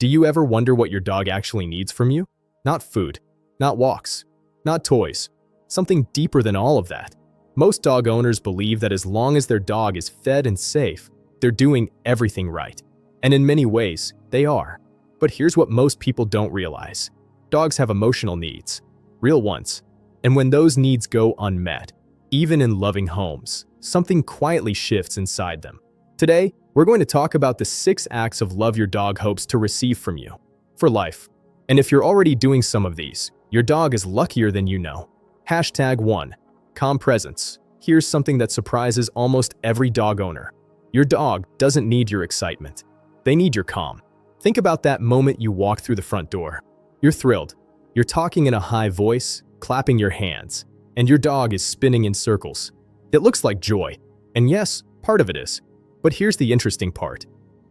Do you ever wonder what your dog actually needs from you? Not food, not walks, not toys. Something deeper than all of that. Most dog owners believe that as long as their dog is fed and safe, they're doing everything right. And in many ways, they are. But here's what most people don't realize. Dogs have emotional needs, real ones. And when those needs go unmet, even in loving homes, something quietly shifts inside them. Today, we're going to talk about the 6 acts of love your dog hopes to receive from you, for life. And if you're already doing some of these, your dog is luckier than you know. Hashtag 1. Calm presence. Here's something that surprises almost every dog owner. Your dog doesn't need your excitement. They need your calm. Think about that moment you walk through the front door. You're thrilled. You're talking in a high voice, clapping your hands, and your dog is spinning in circles. It looks like joy. And yes, part of it is. But here's the interesting part.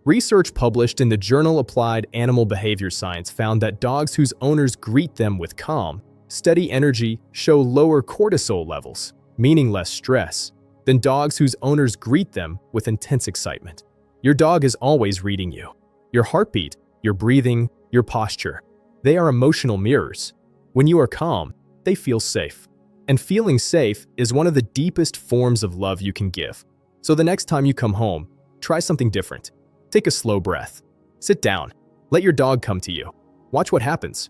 Research published in the journal Applied Animal Behavior Science found that dogs whose owners greet them with calm, steady energy show lower cortisol levels, meaning less stress, than dogs whose owners greet them with intense excitement. Your dog is always reading you. Your heartbeat, your breathing, your posture. They are emotional mirrors. When you are calm, they feel safe. And feeling safe is one of the deepest forms of love you can give. So the next time you come home, try something different. Take a slow breath. Sit down. Let your dog come to you. Watch what happens.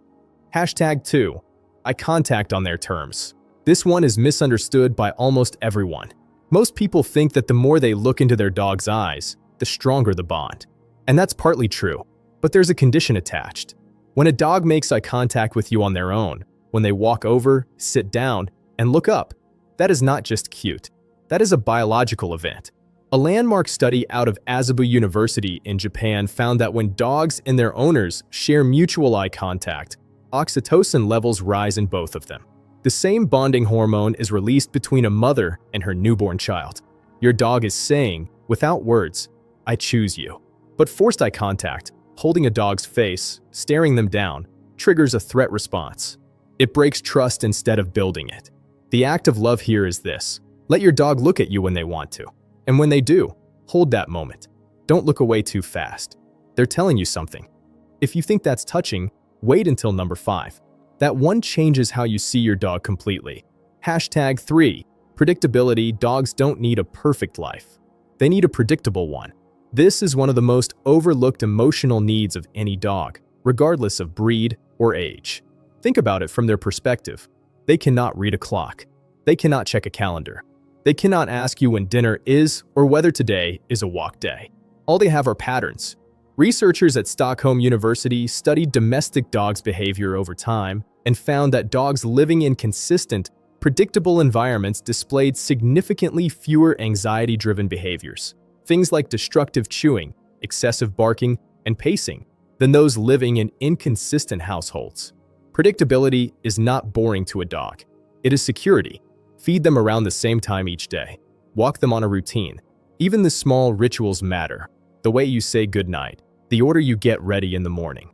Hashtag 2. Eye contact on their terms. This one is misunderstood by almost everyone. Most people think that the more they look into their dog's eyes, the stronger the bond. And that's partly true, but there's a condition attached. When a dog makes eye contact with you on their own, when they walk over, sit down, and look up, that is not just cute. That is a biological event. A landmark study out of Asabu University in Japan found that when dogs and their owners share mutual eye contact, oxytocin levels rise in both of them. The same bonding hormone is released between a mother and her newborn child. Your dog is saying, without words, "I choose you." But forced eye contact, holding a dog's face, staring them down, triggers a threat response. It breaks trust instead of building it. The act of love here is this. Let your dog look at you when they want to. And when they do, hold that moment. Don't look away too fast. They're telling you something. If you think that's touching, wait until number 5. That one changes how you see your dog completely. Hashtag 3. Predictability. Dogs don't need a perfect life. They need a predictable one. This is one of the most overlooked emotional needs of any dog, regardless of breed or age. Think about it from their perspective. They cannot read a clock. They cannot check a calendar. They cannot ask you when dinner is or whether today is a walk day. All they have are patterns. Researchers at Stockholm University studied domestic dogs' behavior over time and found that dogs living in consistent, predictable environments displayed significantly fewer anxiety-driven behaviors, things like destructive chewing, excessive barking, and pacing, than those living in inconsistent households. Predictability is not boring to a dog. It is security. Feed them around the same time each day. Walk them on a routine. Even the small rituals matter. The way you say goodnight, the order you get ready in the morning.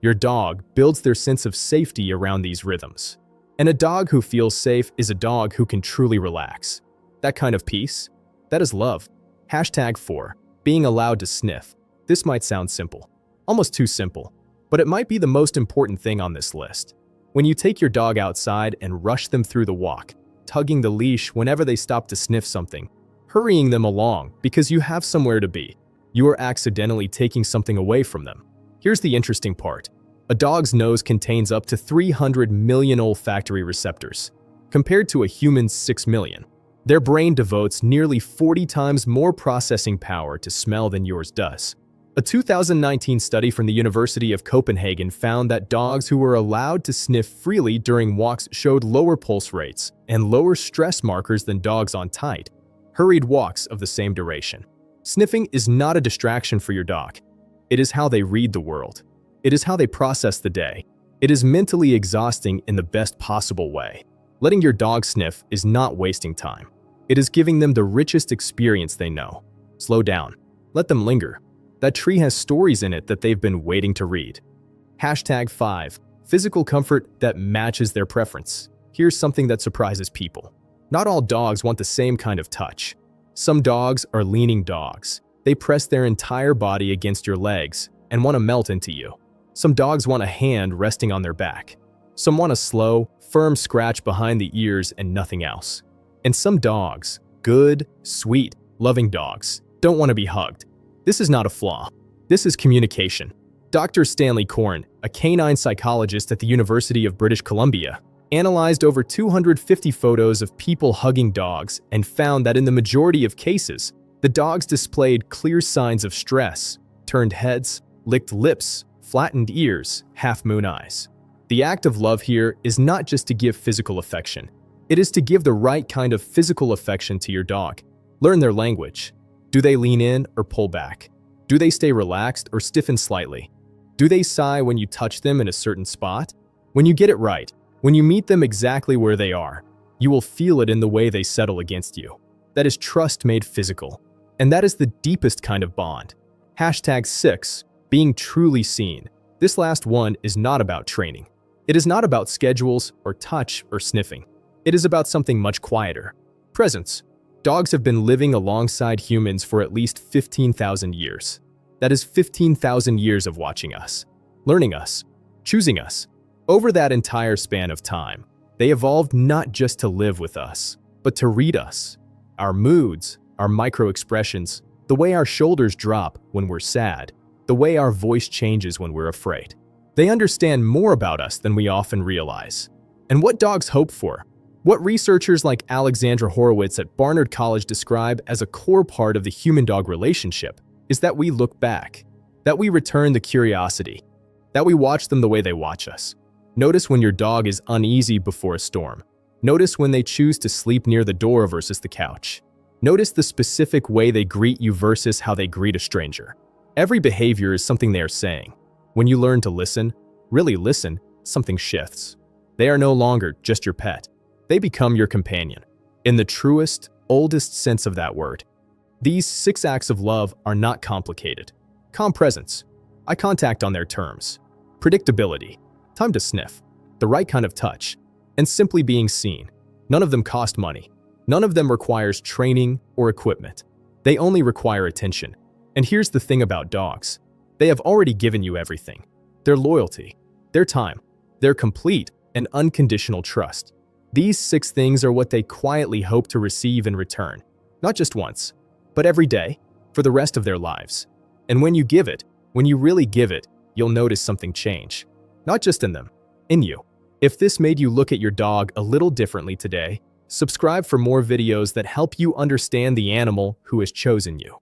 Your dog builds their sense of safety around these rhythms. And a dog who feels safe is a dog who can truly relax. That kind of peace, that is love. Hashtag 4. Being allowed to sniff. This might sound simple, almost too simple, but it might be the most important thing on this list. When you take your dog outside and rush them through the walk, tugging the leash whenever they stop to sniff something, hurrying them along because you have somewhere to be, you are accidentally taking something away from them. Here's the interesting part. A dog's nose contains up to 300 million olfactory receptors, compared to a human's 6 million. Their brain devotes nearly 40 times more processing power to smell than yours does. A 2019 study from the University of Copenhagen found that dogs who were allowed to sniff freely during walks showed lower pulse rates and lower stress markers than dogs on tight, hurried walks of the same duration. Sniffing is not a distraction for your dog. It is how they read the world. It is how they process the day. It is mentally exhausting in the best possible way. Letting your dog sniff is not wasting time. It is giving them the richest experience they know. Slow down. Let them linger. That tree has stories in it that they've been waiting to read. Hashtag 5. Physical comfort that matches their preference. Here's something that surprises people. Not all dogs want the same kind of touch. Some dogs are leaning dogs. They press their entire body against your legs and want to melt into you. Some dogs want a hand resting on their back. Some want a slow, firm scratch behind the ears and nothing else. And some dogs, good, sweet, loving dogs, don't want to be hugged. This is not a flaw. This is communication. Dr. Stanley Corn, a canine psychologist at the University of British Columbia, analyzed over 250 photos of people hugging dogs and found that in the majority of cases, the dogs displayed clear signs of stress, turned heads, licked lips, flattened ears, half-moon eyes. The act of love here is not just to give physical affection. It is to give the right kind of physical affection to your dog. Learn their language. Do they lean in or pull back? Do they stay relaxed or stiffen slightly? Do they sigh when you touch them in a certain spot? When you get it right, when you meet them exactly where they are, you will feel it in the way they settle against you. That is trust made physical. And that is the deepest kind of bond. #6, being truly seen. This last one is not about training. It is not about schedules or touch or sniffing. It is about something much quieter. Presence. Dogs have been living alongside humans for at least 15,000 years. That is 15,000 years of watching us, learning us, choosing us. Over that entire span of time, they evolved not just to live with us, but to read us. Our moods, our micro-expressions, the way our shoulders drop when we're sad, the way our voice changes when we're afraid. They understand more about us than we often realize. And what dogs hope for, what researchers like Alexandra Horowitz at Barnard College describe as a core part of the human-dog relationship, is that we look back, that we return the curiosity, that we watch them the way they watch us. Notice when your dog is uneasy before a storm. Notice when they choose to sleep near the door versus the couch. Notice the specific way they greet you versus how they greet a stranger. Every behavior is something they are saying. When you learn to listen, really listen, something shifts. They are no longer just your pet. They become your companion. In the truest, oldest sense of that word. These 6 acts of love are not complicated. Calm presence, eye contact on their terms, predictability, time to sniff, the right kind of touch, and simply being seen. None of them cost money. None of them requires training or equipment. They only require attention. And here's the thing about dogs. They have already given you everything. Their loyalty, their time, their complete and unconditional trust. These 6 things are what they quietly hope to receive in return. Not just once, but every day, for the rest of their lives. And when you give it, when you really give it, you'll notice something change. Not just in them, in you. If this made you look at your dog a little differently today, subscribe for more videos that help you understand the animal who has chosen you.